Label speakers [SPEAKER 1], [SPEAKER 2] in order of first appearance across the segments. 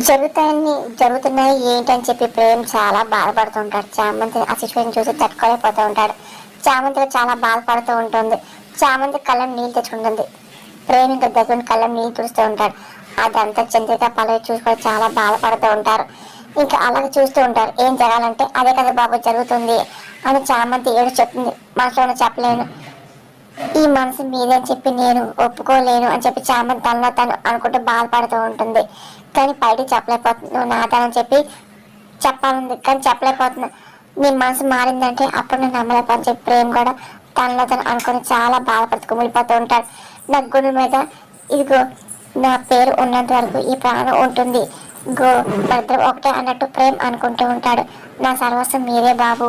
[SPEAKER 1] జరుగుతున్నాయి ఏంటని చెప్పి ప్రేమ్ చాలా బాధపడుతుంటాడు. చామంతి ఆ సిచ్యువేషన్ చూసి తట్టుకోలేకపోతూ ఉంటాడు. చామంతి చాలా బాధపడుతూ ఉంటుంది. చామంతి కళ్ళం నీళ్ళు తెచ్చుకుంటుంది. ప్రేమ్ ఇంకా దగ్గర కళ్ళం నీళ్ళు చూస్తూ ఉంటాడు. అదంతా చంద్రిక పల్లవి చూసుకొని చాలా బాధపడుతూ ఉంటారు. ఇంకా అలాగే చూస్తూ ఉంటారు. ఏం జరగాలంటే అదే కదా బాబు జరుగుతుంది అని చామంతి ఏడు చెప్తుంది. మనసులో చెప్పలేను, ఈ మనసు మీదే అని చెప్పి నేను ఒప్పుకోలేను అని చెప్పి చామంతి తనలో తను అనుకుంటూ బాధపడుతూ ఉంటుంది. కానీ బయటకు చెప్పలేకపోతుంది. నువ్వు నాదని చెప్పి చెప్పాలంది కానీ చెప్పలేకపోతున్నా. నీ మనసు మారిందంటే అప్పుడు నేను నమ్మలేకపోని చెప్పి ప్రేమ్ కూడా తనలో తను అనుకుని చాలా బాధపడుతూ కుమిలిపోతూ ఉంటాడు. నా గుండె మీద ఇదిగో నా పేరు ఉన్నంత వరకు ఈ ప్రాణం ఉంటుంది, గో ఇద్దరు ఒకటే అన్నట్టు ప్రేమ్ అనుకుంటూ ఉంటాడు. నా సర్వస్వం మీరే బాబు.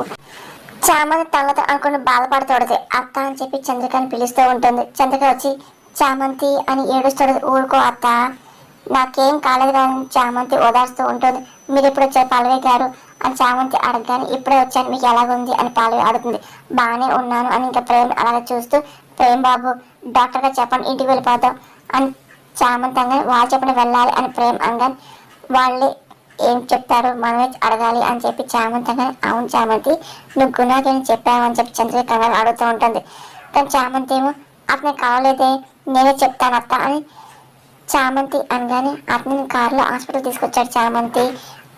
[SPEAKER 1] చామంతి తనతో అనుకుని బాధపడుతుంది. అత్త అని చెప్పి చంద్రికని పిలుస్తూ ఉంటుంది. చంద్రిక వచ్చి చామంతి అని ఏడుస్తుంది. ఊరుకో అత్త, నాకేం కాలేదు కానీ చామంతి ఓదార్స్తూ ఉంటుంది. మీరు ఎప్పుడు వచ్చారు పల్లవి గారు అని చామంతి అడగగానే ఇప్పుడే వచ్చాను, మీకు ఎలాగుంది అని పల్లవి అడుగుతుంది. బాగానే ఉన్నాను అని ఇంకా ప్రేమ్ అలాగే చూస్తూ, ప్రేమ్ బాబు డాక్టర్గా చెప్పండి ఇంటికి వెళ్ళిపోతాం అని చామంతి అనగానే వాళ్ళు చెప్పండి వెళ్ళాలి అని ప్రేమ్ అనగానే వాళ్ళే ఏం చెప్తారు మనమే అడగాలి అని చెప్పి చామంతి అనగానే అవును చామంతి నువ్వు గుణాకి ఏం చెప్పావు అని చెప్పి చంద్రిక కంగారు అడుగుతూ ఉంటుంది. కానీ చామంతి ఏమో అతనికి కావాలేదే నేనే చెప్తాను అత్త అని చామంతి అనగానే అతని కారులో హాస్పిటల్ తీసుకొచ్చాడు చామంతి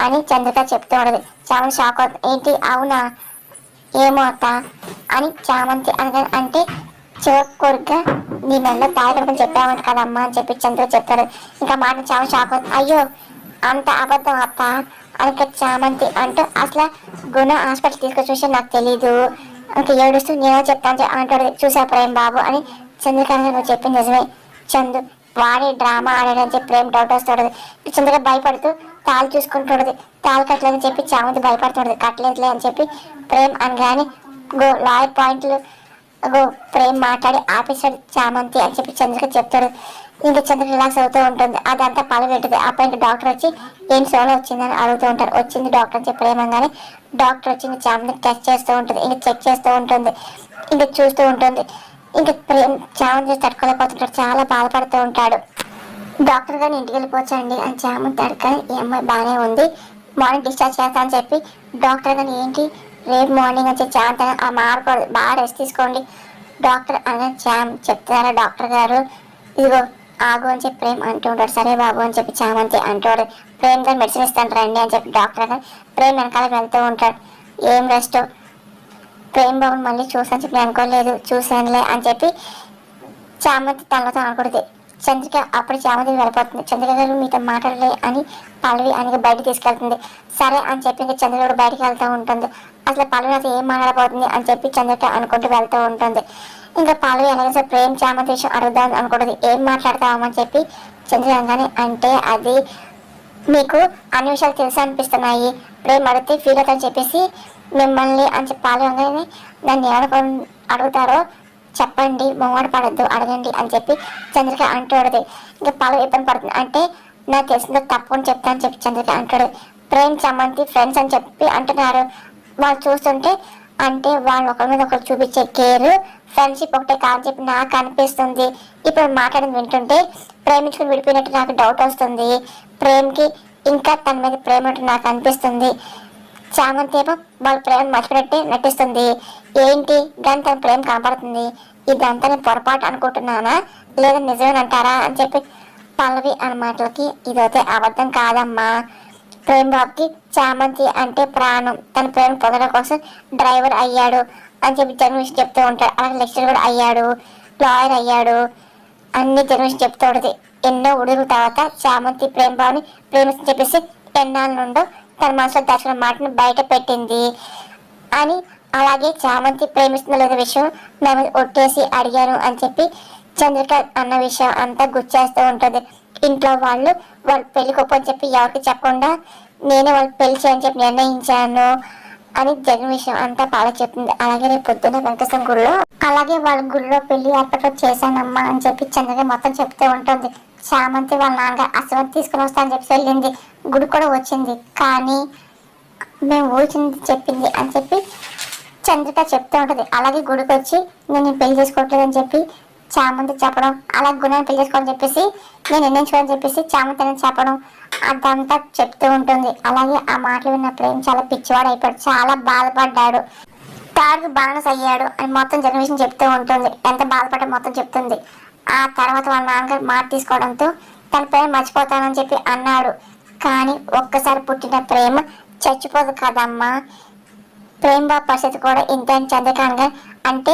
[SPEAKER 1] అని చంద్రిక చెప్తూ ఉండదు. చామంతి షాక్ అవుతుంది. ఏంటి అవునా, ఏమో అత్త అని చామంతి అనగానే అంటే చివరిగా నీ మెడలో తాగడం చెప్పామంట కదమ్మా అని చెప్పి చంద్రిక చెప్తాడు. ఇంకా మాట చాలా షాక్ అవుతుంది. అయ్యో అంత అబద్ధం అత్త అని చామంతి అంటూ అసలు గుణ హాస్పిటల్ తీసుకొచ్చి చూసి నాకు తెలీదు ఇంకా ఏడుస్తూ నేనే చెప్తాను అంటాడు. చూసా ప్రేమ్ బాబు అని చంద్రిక నువ్వు చెప్పింది నిజమే చందు వాడే డ్రామా ఆడాడని చెప్పి ప్రేమ్ డౌట్ వస్తాడు. చంద్రిక భయపడుతూ తాళి చూసుకుంటాడు. తాళి కట్టలేదని చెప్పి చామంతి భయపడుతుంది. కట్టలేదులే అని చెప్పి ప్రేమ్ అనగానే గో లాయర్ పాయింట్లు గో ప్రేమ్ మాట్లాడి ఆపేశాడు చామంతి అని చెప్పి చంద్రిక చెప్తాడు. ఇంకా చంద్రిక రిలాక్స్ అవుతూ ఉంటుంది. అదంతా పలు పెట్టింది. అప్పుడు ఇంకా డాక్టర్ వచ్చి ఏం సోలో వచ్చిందని అడుగుతూ ఉంటారు. వచ్చింది డాక్టర్ అని చెప్పి ప్రేమగానే డాక్టర్ వచ్చి ఇంకా చామంతి టెస్ట్ చేస్తూ ఉంటుంది. ఇంకా చెక్ చేస్తూ ఉంటుంది. ఇంకా చూస్తూ ఉంటుంది. ఇంకా ప్రేమ్ చామంతి తట్టుకోలేకపోతుంటాడు. చాలా బాధపడుతూ ఉంటాడు. డాక్టర్ గారిని ఇంటికి వెళ్ళిపోవచ్చండి అని చామంతి అడగని ఈ అమ్మాయి బాగానే ఉంది మార్నింగ్ డిశ్చార్జ్ చేస్తా అని చెప్పి డాక్టర్ గారిని ఏంటి రేపు మార్నింగ్ అని చెప్పి చామంతి ఆ మారకూడదు బాగా రెస్ట్ తీసుకోండి డాక్టర్ అని చెప్తారా డాక్టర్ గారు ఇదిగో ఆగు అని చెప్పి ప్రేమ్ అంటూ ఉంటాడు. సరే బాబు అని చెప్పి చామంతి అంటాడు. ప్రేమ్ గారు మెడిసిన్ ఇస్తాను రండి అని చెప్పి డాక్టర్ గారు ప్రేమ్ వెనకాల వెళ్తూ ఉంటాడు. ఏం రెస్ట్ ప్రేమ్ బాబుని మళ్ళీ చూసాను చెప్పి అనుకోలేదు చూశానులే అని చెప్పి చామంతి తనతో అనకూడదు. చంద్రిక అప్పుడు చామంతి వెళ్ళిపోతుంది. చంద్రిక గారు మీతో మాట్లాడలే అని పల్లవి అని బయటకు తీసుకెళ్తుంది. సరే అని చెప్పి ఇంకా చంద్రిక బయటకు వెళ్తూ ఉంటుంది. అసలు పల్లవి అసలు ఏం మాట్లాడబోతుంది అని చెప్పి చంద్రిక అనుకుంటూ వెళ్తూ ఉంటుంది. ఇంకా పల్లవి అలాగే ప్రేమ్ చామంతి విషయం అడుగుదాం అనుకుంటుంది. ఏం మాట్లాడతామని చెప్పి చంద్రిక అనగానే అంటే అది మీకు అన్ని విషయాలు తెలుసు అనిపిస్తున్నాయి ప్రేమ్ అడిగితే ఫీల్ అవుతాని చెప్పేసి మిమ్మల్ని అని చెప్పి పల్లవి అనగానే నన్ను ఏమనుకొని అడుగుతారో చెప్పండి మొహమాట పడద్దు అడగండి అని చెప్పి చంద్రిక అంటాడు. ఇంకా పల్లవి ఇబ్బంది పడుతుంది. అంటే నాకు తెలిసిందో తప్పు అని చెప్తాను చెప్పి చంద్రిక అంటాడు. ప్రేమ్ చామంతి ఫ్రెండ్స్ అని చెప్పి అంటున్నారు. వాళ్ళు చూస్తుంటే అంటే వాళ్ళు ఒకరి మీద ఒకరు చూపించే కేర్ ఫ్రెండ్షిప్ ఒకటే కాదని చెప్పి నాకు అనిపిస్తుంది. ఇప్పుడు మాట్లాడింది వింటుంటే ప్రేమించుకుని విడిపోయినట్టు నాకు డౌట్ వస్తుంది. ప్రేమ్కి ఇంకా తన మీద ప్రేమ ఉన్నట్టు నాకు అనిపిస్తుంది. చామంతి ఏమో వాళ్ళ ప్రేమ మర్చిపోయినట్టే నటిస్తుంది. ఏంటి కానీ తన ప్రేమ కనపడుతుంది. ఇదంతా నేను పొరపాటు అనుకుంటున్నానా లేదా నిజమేనంటారా అని చెప్పి పల్లవి అన్న మాటలకి ఇదైతే అబద్ధం కాదమ్మా. ప్రేమ్ బాబుకి చామంతి అంటే ప్రాణం. తన ప్రేమ పొందడం కోసం డ్రైవర్ అయ్యాడు అని చెప్పి జర్నలిస్ట్ చెప్తూ ఉంటాడు. అలాగే లెక్చరర్ కూడా అయ్యాడు, లాయర్ అయ్యాడు అన్ని జర్నలిస్ట్ చెప్తూ ఉంటుంది. ఎన్నో ఉడుగుల తర్వాత చామంతి ప్రేమ్ బాబుని ప్రేమిస్తని చెప్పేసి ఎన్నాళ్ళ నుండో తన మనసులో దాచుకున్న మాటను బయట పెట్టింది అని అలాగే చామంతి ప్రేమిస్తున్న లేదా విషయం మేము ఒట్టేసి అడిగాను అని చెప్పి చంద్రిక అన్న విషయం అంతా గుర్చేస్తూ ఉంటుంది. ఇంట్లో వాళ్ళు పెళ్లి గొప్పని చెప్పి ఎవరికి చెప్పకుండా నేనే వాళ్ళు పెళ్లి చేయని చెప్పి నిర్ణయించాను అని జగన్ విషయం అంతా బాగా చెప్తుంది. అలాగే రేపు పొద్దున్న వెంకటేశ్వర గుడిలో అలాగే వాళ్ళ గుడిలో పెళ్లి ఏర్పాటు చేశానమ్మా అని చెప్పి చంద్రిక మొత్తం చెప్తూ ఉంటుంది. చామంతి వాళ్ళ నాన్నగారు అసలు తీసుకుని వస్తా అని చెప్పి వెళ్ళింది. గుడి కూడా వచ్చింది కానీ మేము ఊరిచింది చెప్పింది అని చెప్పి చంద్రిక చెప్తూ ఉంటుంది. అలాగే గుడికి వచ్చి నేను పెళ్లి చేసుకోవట్లేదని చెప్పి చామంతి చెప్పడం, అలాగే గుణాన్ని పెళ్లి చేసుకోవాలని చెప్పేసి నేను నిర్ణయించుకోవాలని చెప్పేసి చామంతి అని చెప్పడం అదంతా చెప్తూ ఉంటుంది. అలాగే ఆ మాటలు విన్న ప్రేమ్ చాలా పిచ్చివాడు అయిపోయాడు, చాలా బాధపడ్డాడు. తాడుకు బానిస అయ్యాడు అని మొత్తం జరిగిన విషయం చెప్తూ ఉంటుంది. ఎంత బాధపడ్డా మొత్తం చెప్తుంది. ఆ తర్వాత వాళ్ళ నాన్నగారు మాట తీసుకోవడంతో తన ప్రేమ మర్చిపోతానని చెప్పి అన్నాడు. కానీ ఒక్కసారి పుట్టిన ప్రేమ చచ్చిపోదు కదమ్మా. ప్రేమ బాబు పరిస్థితి కూడా ఇంతే అని చంద్రకాంత్ అంటే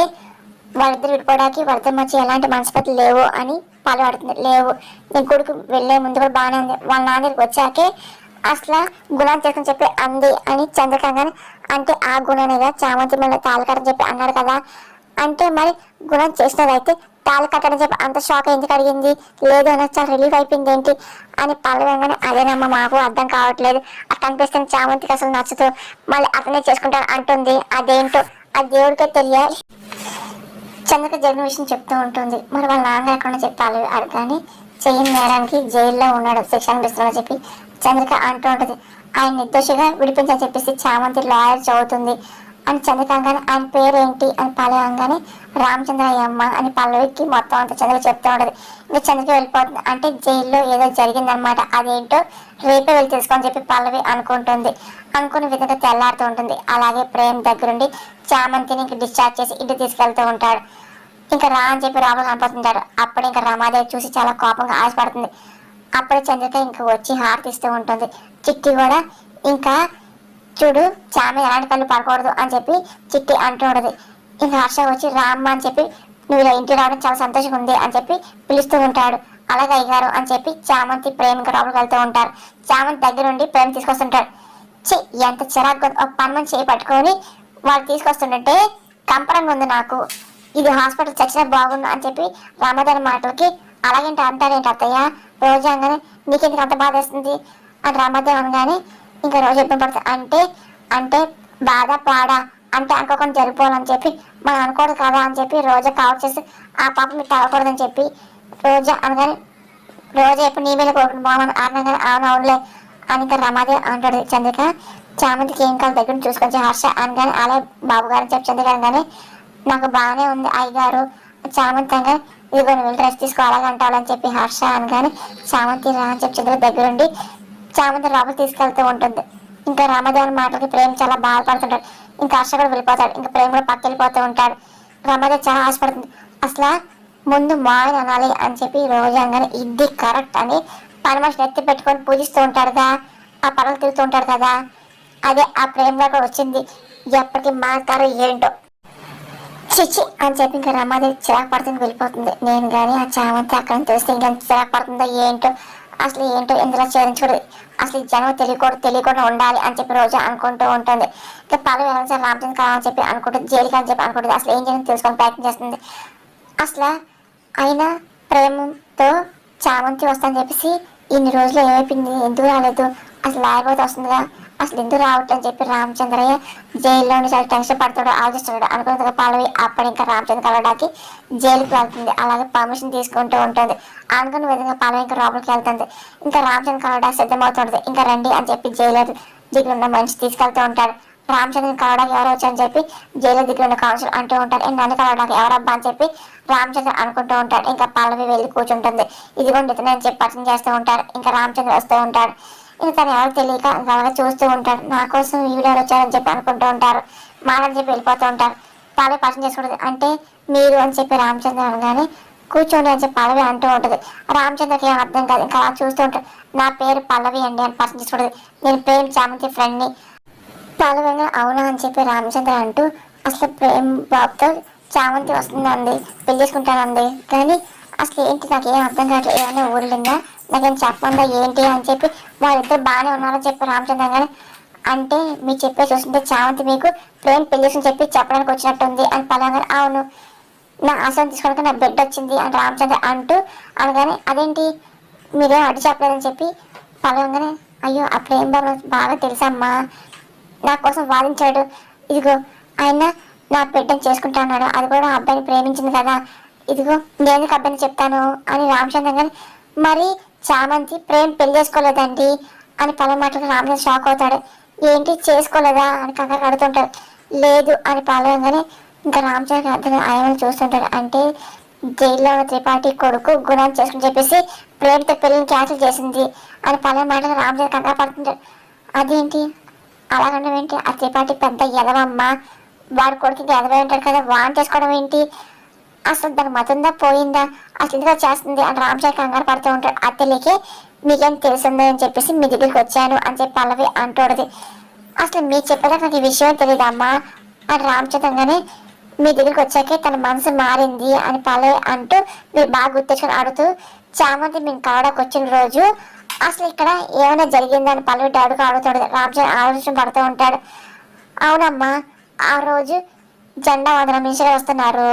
[SPEAKER 1] వాళ్ళిద్దరు విడిపోవడానికి వాళ్ళిద్దరి మధ్య ఎలాంటి మనస్పతులు లేవు అని పాల్పడుతుంది. లేవు, నీ కొడుకు వెళ్లే ముందు కూడా బాగానే ఉంది, వాళ్ళ నాన్నకి వచ్చాకే అసలు గుణం చేసుకుని చెప్పి అంది అని చంద్రకాంత్ అంటే ఆ గుణనేగా చామంతి మళ్ళీ తాళి కట్టని చెప్పి అన్నాడు కదా. అంటే మరి గుణం చేసినదైతే తాళి కట్టని చెప్పి అంత షాక్ ఎందుకు అడిగింది? లేదు అని చాలా రిలీఫ్ అయిపోయింది ఏంటి అని పల్లవంగానే అదేనమ్మా మాకు అర్థం కావట్లేదు. అట్లా అనిపిస్తుంది చామంతికి అసలు నచ్చదు, మళ్ళీ అతనే చేసుకుంటాను అంటుంది. అదేంటో ఆ దేవుడికే తెలియాలి. చంద్రక జరిగిన విషయం చెప్తూ ఉంటుంది. మరి వాళ్ళ నాన్న ఎక్కడ చెప్పాలి కానీ చెయ్యని నేరానికి జైల్లో ఉన్నాడు, శిక్ష అనిపిస్తుందని చెప్పి చంద్రిక అంటూ ఉంటుంది. ఆయన నిర్దోషిగా విడిపించని చెప్పేసి చామంతి లాయర్ చదువుతుంది అని చంద్రిక అనగానే ఆయన పేరేంటి అని పల్లవి అనగానే రామచంద్రయ్యమ్మ అని పల్లవికి మొత్తం అంతా చంద్రిక చెప్తూ ఉంటుంది. ఇంకా చంద్రిక వెళ్ళిపోతుంది. అంటే జైల్లో ఏదో జరిగిందనమాట, అదేంటో రేపే వెళ్ళి తెలుసుకొని చెప్పి పల్లవి అనుకుంటుంది. అనుకునే విధంగా తెల్లారుతూ ఉంటుంది. అలాగే ప్రేమ్ దగ్గరుండి చామంతిని ఇంక డిశ్చార్జ్ చేసి ఇంటికి తీసుకెళ్తూ ఉంటాడు. ఇంకా రా అని చెప్పి రాములు కనపడుతుంటాడు. అప్పుడు ఇంకా రమాదేవి చూసి చాలా కోపంగా ఆశపడుతుంది. అప్పుడే చంద్రిక ఇంకా వచ్చి హారతిస్తూ ఉంటుంది. చిట్టి కూడా ఇంకా చూడు చామ ఎలాంటి కళ్ళు పడకూడదు అని చెప్పి చిట్టి అంటూ ఉంటుంది. ఇంకా హర్ష వచ్చి రామ్మ అని చెప్పి నువ్వు ఇలా ఇంటికి రావడం చాలా సంతోషంగా ఉంది అని చెప్పి పిలుస్తూ ఉంటాడు. అలాగే అయ్యారు అని చెప్పి చామంతి ప్రేమ ఇంకా లోపలికి వెళ్తూ ఉంటారు. చామంతి దగ్గర నుండి ప్రేమ తీసుకొస్తుంటాడు. ఎంత చిరాకు ఒక పని మంచి చేయి పట్టుకొని వాళ్ళు తీసుకొస్తుంటే కంపరంగా ఉంది నాకు, ఇది హాస్పిటల్ చచ్చినా బాగుండు అని చెప్పి రామదాని మాటలకి అలాగేంటి అంటారేంటి అత్తయ్య రోజు అనగానే నీకెందుకు అంత బాధ వేస్తుంది అని రామదేవ్ అనగానే ఇంకా రోజు ఇబ్బంది పడుతుంది. అంటే అంటే బాధ పాడా అంటే అనుకోకుండా జరిగిపోవాలని చెప్పి మనం అనుకోడు కదా అని చెప్పి రోజా కవర్ చేసి ఆ పాప మీకు తగ్గకూడదని చెప్పి రోజా అనగానే రోజా ఎప్పుడు నీ మీద కోరుకుని బాగున్నాను అనగానే అవునవునులే అని ఇంకా రమాదేవి అంటాడు. చంద్రిక చామంతికి ఏం కాదు దగ్గర చూసుకొని హర్ష అనగానే అలా బాబు గారు చెప్పి చంద్రిక అనగానే నాకు బాగానే ఉంది అయ్యగారు చామంతి అనగానే ఇదిగో నువ్వు డ్రెస్ తీసుకో అలాగే అంటావాలని చెప్పి హర్ష అనగానే చామంతి రా అని చెప్పి చంద్రిక దగ్గరుండి చామంతి లోపలికి తీసుకెళ్తూ ఉంటుంది. ఇంకా రామదేవన్ మాటలకి ప్రేమ చాలా బాధపడుతుంటాడు. ఇంకా హర్ష కూడా వెళ్ళిపోతాడు. ఇంకా ప్రేమ కూడా పక్క వెళ్ళిపోతూ ఉంటాడు. రామదేవ్ చాలా ఆశపడుతుంది. అసలు ముందు మాయన్ అనాలి అని చెప్పి రోజు అనగానే ఇది కరెక్ట్ అని పని మనిషిని ఎత్తి పెట్టుకొని పూజిస్తూ ఉంటాడుగా, ఆ పనులు తిరుగుతూ ఉంటాడు కదా, అదే ఆ ప్రేమగా కూడా వచ్చింది. ఎప్పటికీ మాట్లాడతారో ఏంటో చిచి అని చెప్పి ఇంకా రమాదేవి చిరాకు పడుతుంది వెళ్ళిపోతుంది. నేను కానీ ఆ చామంతి అక్కడ తెలిస్తే ఇంకా చిరాకు పడుతుందో ఏంటో, అసలు ఏంటో ఎందులో చేయించకూడదు, అసలు ఈ జనం తెలియకుండా ఉండాలి అని చెప్పి రోజు అనుకుంటూ ఉంటుంది. ఇంకా పలు వెళ్ళాలి రామచంద్ర కావాలని చెప్పి అనుకుంటుంది, జైలుకి అని చెప్పి అనుకుంటుంది. అసలు ఏం చేయాలని తెలుసుకొని ప్రయత్నం చేస్తుంది. అసలు అయినా ప్రేమతో చామంతి వస్తానని చెప్పేసి ఇన్ని రోజులు ఏమైపోయింది, ఎందుకు రాలేదు, అసలు లాయబోతే వస్తుందిగా, అసలు ఎందుకు రావట్లని చెప్పి రామచంద్రయ్య జైల్లోని చాలా టెన్షన్ పడతాడు, ఆలోచిస్తాడు. అనుకున్న పల్లవి అప్పుడు ఇంకా రామచంద్ర కలవడానికి జైలుకి వెళ్తుంది. అలాగే పర్మిషన్ తీసుకుంటూ ఉంటుంది. అనుకున్న విధంగా పల్లవి ఇంకా లోపలికి వెళ్తుంది. ఇంకా రామచంద్ర కలవడానికి సిద్ధమవుతుంది. ఇంకా రండి అని చెప్పి జైలర్ దగ్గర ఉన్న మనిషి తీసుకెళ్తూ ఉంటాడు. రామచంద్రని కలవడానికి ఎవరు వచ్చారని చెప్పి జైలు దగ్గర ఉన్న కౌన్సిల్ అంటూ ఉంటారు. నన్ను కలవడానికి ఎవరబ్బా అని చెప్పి రామచంద్ర అనుకుంటూ ఉంటాడు. ఇంకా పల్లవి వెళ్ళి కూర్చుంటుంది. ఇదిగోండి ఇతనే అని చెప్పి పరిచయం చేస్తూ ఉంటారు. ఇంకా రామచంద్ర వస్తూ ఉంటాడు. ఇంకా తను ఎవరు తెలియక అలాగా చూస్తూ ఉంటాడు. నా కోసం ఈ వీడియోలు వచ్చారని చెప్పి అనుకుంటూ ఉంటారు. మాలని చెప్పి వెళ్ళిపోతూ ఉంటారు. పల్లవి పరిచయం చేసుకుంటుంది. అంటే మీరు అని చెప్పి రామచంద్ర అనగానే కూర్చోండి అని చెప్పి పల్లవి అంటూ ఉంటుంది. రామచంద్రకి ఏం అర్థం కాదు. ఇంకా అలా చూస్తూ ఉంటాడు. నా పేరు పల్లవి అండి అని పరిచయం చేసుకుంటుంది. నేను ప్రేమ్ చామంతి ఫ్రెండ్ని. పల్లవిగా అవునా అని చెప్పి రామచంద్ర అంటూ అసలు ప్రేమ్ బాబుతో చామంతి వస్తుందండి, పెళ్లి చేసుకుంటానండి, కానీ అసలు ఏంటి నాకేం అర్థం కావట్లేదు, ఏమైనా ఊరిలిందా, నాకేం చెప్పందా ఏంటి అని చెప్పి వాళ్ళిద్దరు బాగానే ఉన్నారని చెప్పి రామచంద్ర కానీ అంటే మీరు చెప్పే చూస్తుంటే చామంతి మీకు ప్రేమ్ పెళ్లి చేసుకుని చెప్పి చెప్పడానికి వచ్చినట్టుంది అని పల్లవి అవును నా ఆశయం తీసుకోవడానికి నా బిడ్డ వచ్చింది అని రామచంద్ర అంటూ అనగానే అదేంటి మీరేం అడ్డు చెప్పలేదని చెప్పి పల్లవంగానే అయ్యో ఆ ప్రేమ్ బాబు బాగా తెలుసమ్మా, నా కోసం వాదించాడు, ఇదిగో ఆయన నా బిడ్డను చేసుకుంటా అన్నాడు, అది కూడా అబ్బాయిని ప్రేమించింది కదా, ఇదిగో నేను అబ్బాయిని చెప్తాను అని రామచంద్ర గారు మరి చామంతి ప్రేమ పెళ్లి చేసుకోలేదండి అని పలు మాటలకు రామచంద్ర షాక్ అవుతాడు. ఏంటి చేసుకోలేదా అని కంగారు అడుగుతుంటాడు. లేదు అని పలవగానే ఇంకా రామచంద్ర అర్థం ఆయమని చూస్తుంటాడు. అంటే జైల్లో ఉన్న త్రిపాఠి కొడుకు గుణాన్ని చేసుకుని చెప్పేసి ప్రేమతో పెళ్ళిని క్యాన్సిల్ చేసింది అని పల్లె మాటలు రామచంద్ర కంగారు పడుతుంటాడు. అదేంటి అలాగండం ఏంటి? ఆ త్రిపాఠి పెద్ద ఎదవమ్మ, వాడి కొడుకు ఎదవై ఉంటాడు కదా, వాన్ చేసుకోవడం ఏంటి? అసలు దాని మతుందా పోయిందా, అసలు ఎందుకు చేస్తుంది అని రామచంద్ర కంగారు పడుతూ ఉంటాడు. ఆ తెలియకే మీకేం తెలిసిందో అని చెప్పేసి మీ దగ్గరికి వచ్చాను అని చెప్పి పల్లవి అంటూడది. అసలు మీకు చెప్పేదాకా నాకు ఈ విషయం తెలియదమ్మా అని రామచంద్రంగానే మీ దగ్గరికి వచ్చాకే తన మనసు మారింది అని పల్లవి అంటూ మీరు బాగా గుర్తించుకొని అడుగుతూ చామంతి మేము కావడానికి వచ్చిన రోజు అసలు ఇక్కడ ఏమైనా జరిగిందని పల్లవి డాడుగా అడుగుతాడు. రామచంద్ర ఆలోచన పడుతూ ఉంటాడు. అవునమ్మా, ఆ రోజు జెండా వందన మినిస్టర్ వస్తున్నారు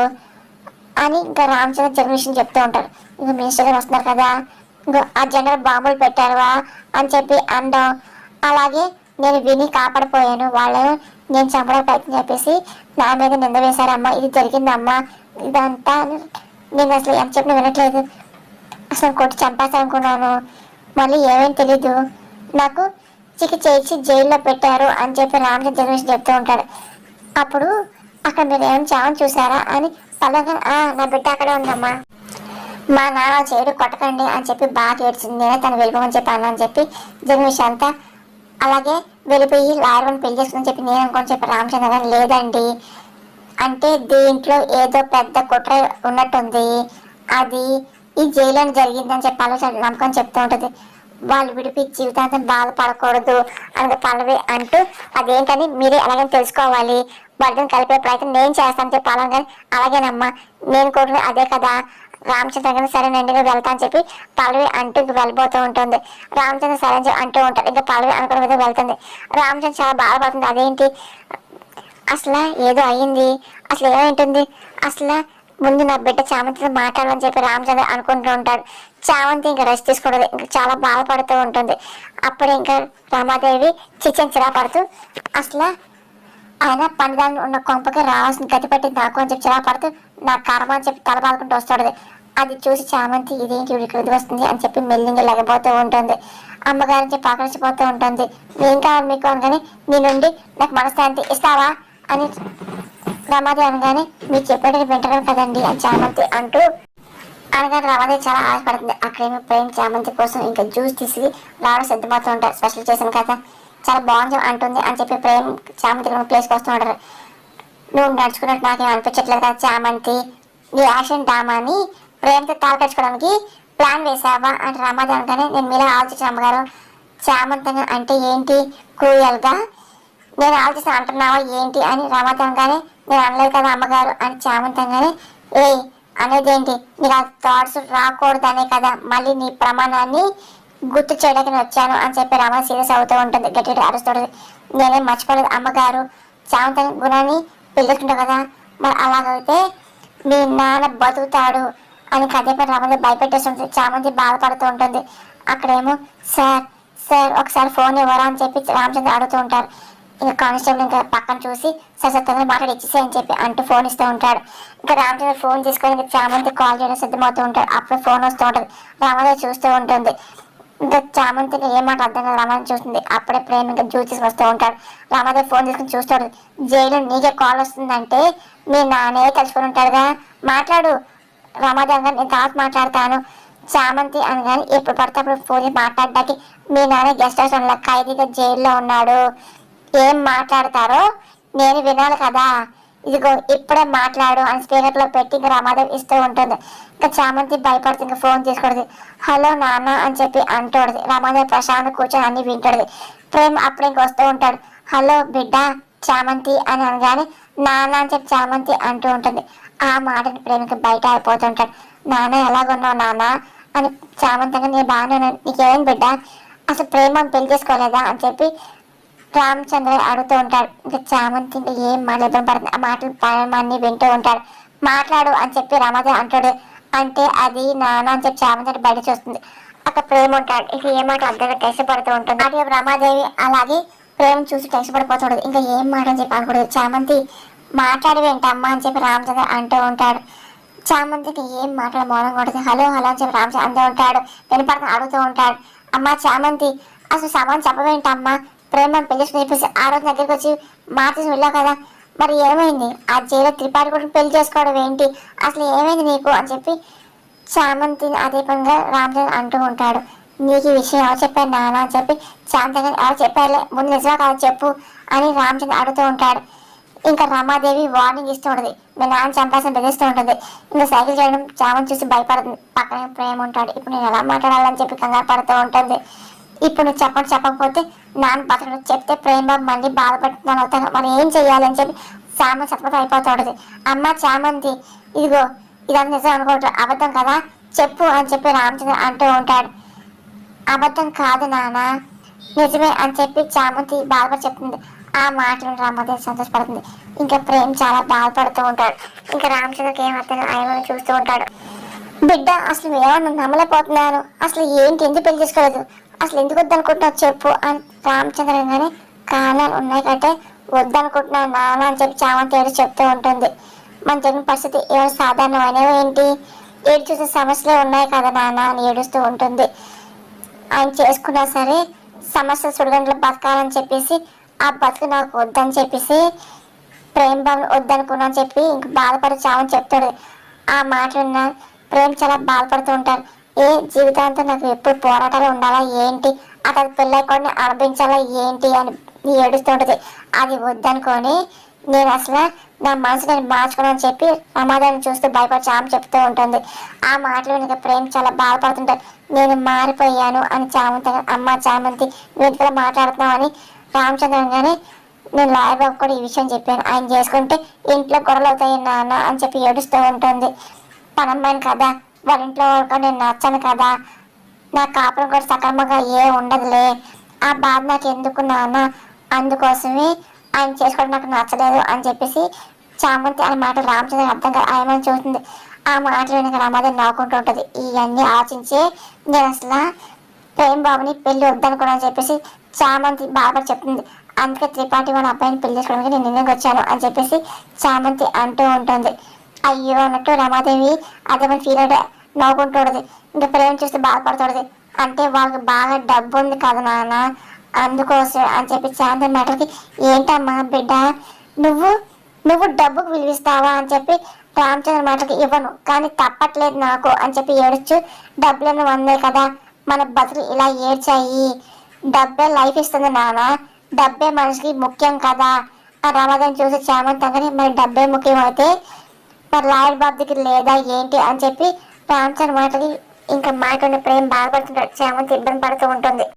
[SPEAKER 1] అని ఇంకా రామచంద్ర జరిగిన విషయం చెప్తూ ఉంటారు. ఇంకా మినిస్టర్ గారు వస్తున్నారు కదా, ఇంకా ఆ జెండా బాంబులు పెట్టారువా అని చెప్పి అనడం, అలాగే నేను విని కాపాడిపోయాను, వాళ్ళు నేను చంపడానికి ప్రయత్నం చెప్పేసి నా మీద నింద వేశారమ్మా, ఇది జరిగిందమ్మా, ఇదంతా నేను అసలు ఎంత చెప్పినా వినట్లేదు, అసలు కొట్టి చంపేస్తానుకున్నాను, మళ్ళీ ఏమేమి తెలీదు, నాకు చికిత్స చేయించి జైల్లో పెట్టారు అని చెప్పి రామచంద్ర జగదీష్ చెప్తూ ఉంటాడు. అప్పుడు అక్కడ మీరు ఏం చావని చూసారా అని పల్లగా నా బిడ్డ అక్కడే ఉందమ్మా, మా నాన్న చేయడు కొట్టకండి అని చెప్పి బాగా ఏడ్చింది, నేనే తను వెళ్ళిపోమని చెప్పాను అని చెప్పి జగదీష్ అంతా అలాగే వెళ్ళిపోయి లాయర్ని పెళ్లి చేసుకుని చెప్పి నేను అనుకోని చెప్పి రామచంద్ర గారు లేదండి, అంటే దీంట్లో ఏదో పెద్ద కుట్ర ఉన్నట్టుంది, అది ఈ జైల్లో జరిగిందని చెప్పి ఆలోచన నమ్మకం చెప్తూ ఉంటుంది. వాళ్ళు విడిపి జీవితాంతం బాధపడకూడదు అని పల్లవి అంటూ అదేంటని మీరే అలాగని తెలుసుకోవాలి, వాళ్ళని కలిపే ప్రయత్నం నేను చేస్తాను చెప్పి అలాగే అలాగేనమ్మా నేను కూడా అదే కదా రామచంద్ర గారు సరేనండి నువ్వు వెళ్తా అని చెప్పి పల్లవి అంటూ వెళ్ళిపోతూ ఉంటుంది. రామచంద్ర సరే అంటూ ఉంటాడు. ఇంకా పల్లవి అనుకున్న విధంగా వెళ్తుంది. రామచంద్ర చాలా బాధపడుతుంది. అదేంటి అసలు ఏదో అయ్యింది, అసలు ఏమైంటుంది, అసలు ముందు నా బిడ్డ చామంతితో మాట్లాడమని చెప్పి రామచంద్ర అనుకుంటూ ఉంటాడు. చామంతి ఇంకా రెస్ట్ తీసుకుంటుంది, ఇంకా చాలా బాధపడుతూ ఉంటుంది. అప్పుడు ఇంకా రమాదేవి చిరా పడుతూ అసలు ఆయన పండుదాన్ని ఉన్న కొంపకి రావాల్సిన గతి పట్టింది నాకు అని చెప్పి చిరా పడుతూ నా కర్మ అని చెప్పి తల బాదుకుంటూ వస్తాడు. అది చూసి చామంతి ఇదేంటి ఇది వస్తుంది అని చెప్పి మెల్లింగా లెగబోతూ ఉంటుంది. అమ్మగారిని చెప్పి ఆకర్షిపోతూ ఉంటుంది. ఏం కావాలి మీకు అనగానే నీ నుండి నాకు మనశ్శాంతి ఇస్తావా అని రమాదేవి అనగానే మీరు చెప్పేటది వింటారు కదండి అని చామంతి అంటూ అనగానే రమాదేవి చాలా ఆశపడుతుంది. అక్కడేమో ప్రేమ్ చామంతి కోసం ఇంకా జ్యూస్ తీసి రావడం సిద్ధమవుతూ ఉంటారు. స్పెషల్ చేశాను కదా చాలా బాగుంది అంటుంది అని చెప్పి ప్రేమ్ చామంతి ప్లేస్కి వస్తూ ఉంటారు. నువ్వు నడుచుకున్నట్టు నాకేం అనిపించట్లేదు కదా చామంతి, నీ యాక్షన్ డ్రామాని ప్రేమతో తాకచ్చుకోవడానికి ప్లాన్ వేసావా అని రమాదేవి అనగానే నేను మీలా ఆలోచించిన అమ్మగారు, చామంతంగా అంటే ఏంటి క్రూయల్గా నేను ఆలోచిస్తాను అంటున్నావా ఏంటి అని రమాదేవి అనగానే నేను అనలేదు కదా అమ్మగారు అని చామంతంగానే అనేది ఏంటి నీకు ఆ థాట్స్ రాకూడదనే కదా మళ్ళీ నీ ప్రమాణాన్ని గుర్తు చేయడానికి వచ్చాను అని చెప్పి రమ సీరియస్ అవుతూ ఉంటుంది. గట్టిగా అరుస్తుంది. నేనేం మర్చిపోలేదు అమ్మగారు, చామంత గుణాన్ని పెళ్ళుకుంటావు కదా, మరి అలాగైతే మీ నాన్న బతుకుతాడు అని కదేపై రమదేవి భయపెట్టేస్తుంది. చామంతి బాధపడుతూ ఉంటుంది. అక్కడేమో సార్ సార్ ఒకసారి ఫోన్ ఇవ్వరా అని చెప్పి రామచంద్ర అడుగుతూ ఉంటారు. ఇంకా కానిస్టేబుల్ ఇంకా పక్కన చూసి సార్ తొందరగా మాట్లాడి ఇచ్చేసాయని చెప్పి అంటూ ఫోన్ ఇస్తూ ఉంటాడు. ఇంకా రామచంద్ర ఫోన్ తీసుకొని చామంతి కాల్ చేయడం సిద్ధమవుతూ ఉంటాడు. అప్పుడు ఫోన్ వస్తూ ఉంటుంది. రామదేవి చూస్తూ ఉంటుంది. ఇంకా చామంతికి ఏమాట అర్థం కదా రామాదేవి చూస్తుంది. అప్పుడే ప్రేమ ఇంకా జ్యూస్ తీసుకు వస్తూ ఉంటాడు. రామాదేవి ఫోన్ తీసుకుని చూస్తాడు. జైలు నీకే కాల్ వస్తుందంటే మీ నాన్నే తలుచుకుని ఉంటాడుగా, మాట్లాడు రామాదేవి గారు, నేను తర్వాత మాట్లాడతాను చామంతి అనగానే ఎప్పుడు పడితే అప్పుడు ఫోన్ మాట్లాడడానికి మీ నాన్న గెస్ట్ హౌస్ ఉన్న ఖైదీగా జైల్లో ఉన్నాడు, ఏం మాట్లాడతారో నేను వినాలి కదా, ఇదిగో ఇప్పుడే మాట్లాడు అని స్పీకర్లో పెట్టి ఇంకా రమాదేవి ఇస్తూ ఉంటుంది. ఇంకా చామంతి భయపడుతుంది. ఇంకా ఫోన్ తీసుకుంటుంది. హలో నాన్న అని చెప్పి అంటుంది. రమాదేవి ప్రశాంత్ కూర్చొని అన్ని వింటుంది. ప్రేమ్ అప్పుడు ఇంక వస్తూ ఉంటాడు. హలో బిడ్డ చామంతి అని అనగానే నాన్న అని చెప్పి చామంతి అంటూ ఉంటుంది. ఆ మాటని ప్రేమికి బయట అయిపోతుంటాడు. నాన్న ఎలాగున్నావు నాన్న అని చామంతంగా నేను బాగానే నీకేం బిడ్డ అసలు ప్రేమ పెళ్లి చేసుకోలేదా అని చెప్పి రామచంద్ర అడుగుతూ ఉంటాడు. ఇంకా చామంతి ఇంకా ఏం మాట్లాడడం పడుతుంది. ఆ మాటలు ప్రేమాన్ని వింటూ ఉంటాడు. మాట్లాడు అని చెప్పి రమాదేవి అంటాడు. అంటే అది నాన్న అని చెప్పి చామంతి బయట చూస్తుంది. అక్కడ ప్రేమ ఉంటాడు. ఇక ఏ మాట అర్థంగా టెస్ట్ పడుతూ ఉంటుంది. అదే రమాదేవి అలాగే ప్రేమ చూసి టెస్ట్ పడిపోతుండదు. ఇంకా ఏం మాట అని చెప్పి అనుకోలేదు. చామంతి మాట్లాడవేంటమ్మా అని చెప్పి రామచంద్ర అంటూ ఉంటాడు. చామంతికి ఏం మాట్లాడ మౌనంగా ఉంటుంది. హలో హలో అని చెప్పి రామచంద్ర అంటూ ఉంటాడు. వినపడక అడుగుతూ ఉంటాడు. అమ్మ చామంతి అసలు సమాన్ చెప్పవేంటమ్మా, ప్రేమ పెళ్లి చెప్పేసి ఆ రోజు దగ్గరికి వచ్చి మార్చేసి వెళ్ళావు కదా, మరి ఏమైంది ఆ జైలు త్రిపాఠి కూడా పెళ్లి చేసుకోవడం ఏంటి, అసలు ఏమైంది నీకు అని చెప్పి చామంతిని అదే పనిగా రామచంద్ర అంటూ ఉంటాడు. నీకు ఈ విషయం ఎవరు చెప్పారు నాన్న అని చెప్పి చామంతి ఎవరు చెప్పారులే, ముందు నిజమా కాదు చెప్పు అని రామచంద్ర అడుగుతూ ఉంటాడు. ఇంకా రమాదేవి వార్నింగ్ ఇస్తూ ఉంటుంది, మీ నాన్న చంపాల్సిన బెదిరిస్తూ ఉంటుంది. ఇంకా సైకిల్ చేయడం చామంతి చూసి భయపడుతుంది. పక్కనే ప్రేమ ఉంటాడు. ఇప్పుడు నేను ఎలా మాట్లాడాలని చెప్పి కంగారు పడుతూ ఉంటుంది. ఇప్పుడు నువ్వు చెప్పకపోతే నాన్న బతకడం, చెప్తే ప్రేమ బాబు మళ్ళీ బాధపడుతున్నాను అవుతాను, మరి ఏం చెయ్యాలని చెప్పి చామంతి సతమతం అయిపోతూ ఉంటుంది. అమ్మ చామంతి, ఇదిగో ఇదంతా నిజం అనుకోవట్లేదు, అబద్ధం కదా చెప్పు అని చెప్పి రామచంద్ర అంటూ ఉంటాడు. అబద్ధం కాదు నాన్న, నిజమే అని చెప్పి చామంతి బాధపడి చెప్తుంది. ఆ మాటలను రామదేవి సంతోషపడుతుంది. ఇంకా ప్రేమ్ చాలా బాధపడుతూ ఉంటాడు. ఇంకా రామచంద్రకి ఏం అర్థం ఆయనని చూస్తూ ఉంటాడు. బిడ్డ అసలు ఏమన్నా నమ్మలేకపోతున్నాను, అసలు ఏంటి ఎందుకు పెళ్లి చేసుకోలేదు, అసలు ఎందుకు వద్దనుకుంటున్నావు చెప్పు అని రామచంద్ర కానీ కారణాలు ఉన్నాయి కంటే వద్దనుకుంటున్నాను నాన్న అని చెప్పి చామంతి ఏడు చెప్తూ ఉంటుంది. మన జరిగిన పరిస్థితి ఏమైనా సాధారణమైనవి ఏంటి, ఏడు చూసే సమస్యలే ఉన్నాయి కదా నాన్న అని ఏడుస్తూ ఉంటుంది. ఆయన చేసుకున్నా సరే సమస్య సుడిగంటలు బతకాలని చెప్పేసి ఆ బతుకు నాకు వద్దని చెప్పేసి ప్రేమ్ బాబుని వద్దనుకున్నా అని చెప్పి ఇంక బాధపడి చావని చెప్తాడు. ఆ మాటలున్న ప్రేమ్ చాలా బాధపడుతూ ఉంటారు. ఏ జీవితాంతం నాకు ఎప్పుడు పోరాటాలు ఉండాలా ఏంటి, అతని పెళ్ళై కూడా అనుభవించాలా ఏంటి అని ఏడుస్తూ ఉంటుంది. అది వద్దనుకొని నేను అసలు నా మనసు నేను మార్చుకున్నాను చెప్పి సమాధానం చూస్తూ భయపడి చామ చెప్తూ ఉంటుంది. ఆ మాటలు ఇంకా ప్రేమ్ చాలా బాధపడుతుంటారు. నేను మారిపోయాను అని చామంతి, అమ్మ చామంతి నువ్వు ఇంట్లో మాట్లాడుతున్నావు అని రామచంద్రన్ కానీ నేను లాయర్ బాబు కూడా ఈ విషయం చెప్పాను, ఆయన చేసుకుంటే ఇంట్లో గొడవలు అవుతాయి నాన్న అని చెప్పి ఏడుస్తూ ఉంటుంది. పనమ్మాయిని కదా, వాళ్ళ ఇంట్లో వాళ్ళకి నేను నచ్చను కదా, నా కాపురం కూడా సక్రమంగా ఏ ఉండదులే, ఆ బాధ నాకు ఎందుకు నాన్న, అందుకోసమే ఆయన చేసుకోవడం నాకు నచ్చలేదు అని చెప్పేసి చామంతి అనే మాట రామచంద్ర అర్థం కాదు ఆయన చూస్తుంది. ఆ మాటలు వెనక రామాదేవి నవ్వుకుంటూ ఉంటుంది. ఇవన్నీ ఆలోచించే నేను అసలు ప్రేమ్ బాబుని పెళ్లి వద్దనుకున్నాను చెప్పేసి చామంతి బాగా చెప్తుంది. అందుకే త్రిపాఠి వాళ్ళ అబ్బాయిని పెళ్లి చేసుకోవడానికి నేను నిన్నకి వచ్చాను అని చెప్పేసి చామంతి అంటూ ఉంటుంది. అయ్యో అన్నట్టు రమాదేవి అదేమని ఫీల్ అవుతే నవ్వుకుంటుంది. ఇంకా ప్రేమ చూస్తే బాధపడుతుంది. అంటే వాళ్ళకి బాగా డబ్బు ఉంది కదా నాన్న, అందుకోసం అని చెప్పి చాందన్ మాటలకి ఏంటమ్మా బిడ్డ నువ్వు నువ్వు డబ్బుకు విలువిస్తావా అని చెప్పి రామచంద్ర మాటలకి ఇవ్వను కానీ తప్పట్లేదు నాకు అని చెప్పి ఏడుచు, డబ్బులను వందే కదా మన బతులు ఇలా ఏడ్చాయి, డబ్బే లైఫ్ ఇస్తుంది నాన్న, డబ్బే మనిషికి ముఖ్యం కదా. ఆ రమాదాన్ని చూసి చామంతగానే మరి డబ్బే ముఖ్యం అయితే మరి లాయర్ బాబు దగ్గర లేదా ఏంటి అని చెప్పి రామచంద్ర మాటకి ఇంకా మాటని ప్రేమ బాధపడుతుంటాడు. చామంతి ఇబ్బంది పడుతూ ఉంటుంది.